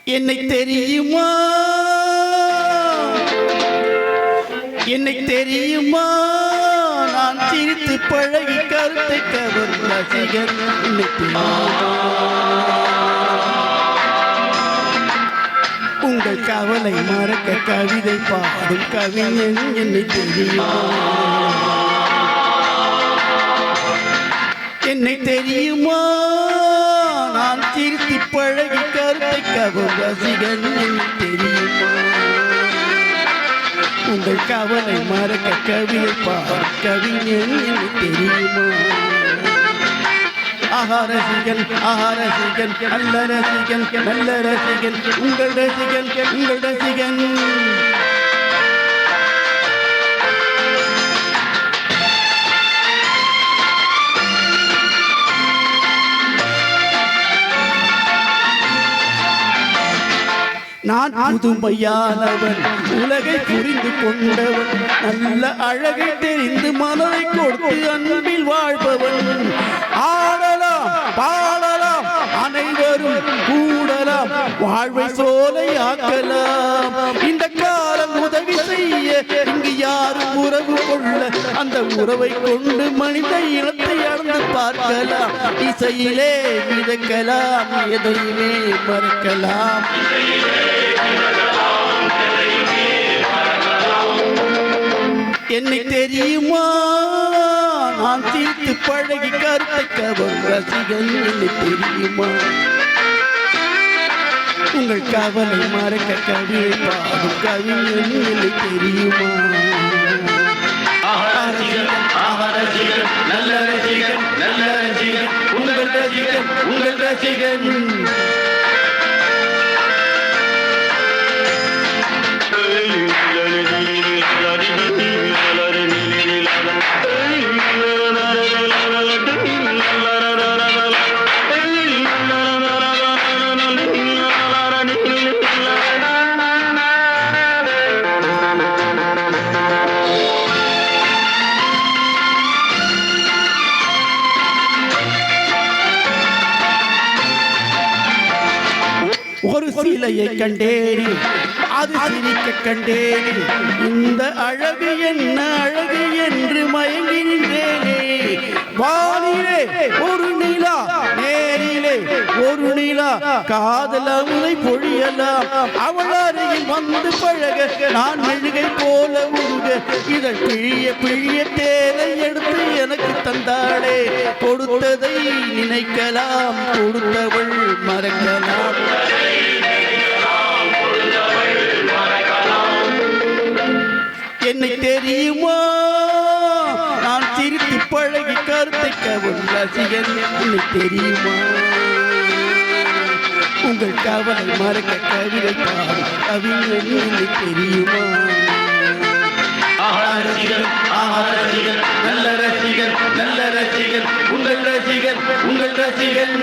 என்னை தெரியுமா, என்னை தெரியுமா, நான் சிரித்து பழகி கருத்தை கவரும் ரசிகர். என்னை தெரியுமா, உங்கள் கவலை மறக்க கவிதை பாடும் கவிஞன். என்னை தெரியுமா, என்னை தெரியுமா, நான் சிரித்து பழகி கருத்தை கவரும் ரசிகன். என்னை தெரியுமா, உங்கள் கவலை மறக்க கவிதை பாடும் கவிஞன். என்னை தெரியுமா, ஆஹா ரசிகன், ஆஹா ரசிகன், நல்ல ரசிகன், நல்ல ரசிகன், உங்கள் ரசிகன், உங்கள் ரசிகன். நான் புதுமையானவன், உலகை புரிந்து கொண்டவன், நல்ல அழகை தெரிந்து மனதை கொடுத்து அன்பில் வாழ்பவன். ஆடலாம் பாடலாம் அனைவரும் கூடலாம், வாழ்வை சோலை ஆக்கலாம். இந்த காலம் உதவி செய்ய இங்கு யாரும் உறவு கொள்ள, அந்த உறவை கொண்டு மனித இனத்தை அளந்து பார்க்கலாம். இசையிலே மிதக்கலாம், எதையுமே மறக்கலாம். என்னை தெரியுமா, நான் தீர்த்து பழகி கருத்தை கவரும் ரசிகன். என்னை தெரியுமா, உங்கள் கவலை மறக்க கவிதை பாடும் கவிஞன். என்னை தெரியுமா, ரசிகன், நல்ல ரசிகன், நல்ல ரசிகன், உங்கள் ரசிகன், உங்கள் ரசிகன். ஒரு சிலையை கண்டேனே, அது சிரிக்க கண்டேனே, இந்த அழகு என்ன அழகு என்று மயங்கி நின்றேனே. வானிலே ஒரு நிலா, நேரிலே ஒரு நிலா, காதல் அமுதை பொழியலாம். அவள் அருகில் வந்து பழக நான் மெழுகை போல உருக, இதழ் பிழிய பிழிய தேனை எடுத்து எனக்கு தந்தாளே. கொடுத்ததை நினைக்கலாம், கொடுத்தவள் மறக்கலாம். என்னை தெரியுமா, நான் சிரித்து பழகி கருத்தை கவரும் ரசிகன். என்னை தெரியுமா, உங்கள் கவலை மறக்க கவிதை பாடும் கவிஞன். என்னை தெரியுமா, ஆஹா ரசிகன், ஆஹா ரசிகன், நல்ல ரசிகன், நல்ல ரசிகன், உங்கள் ரசிகன், உங்கள் ரசிகன்.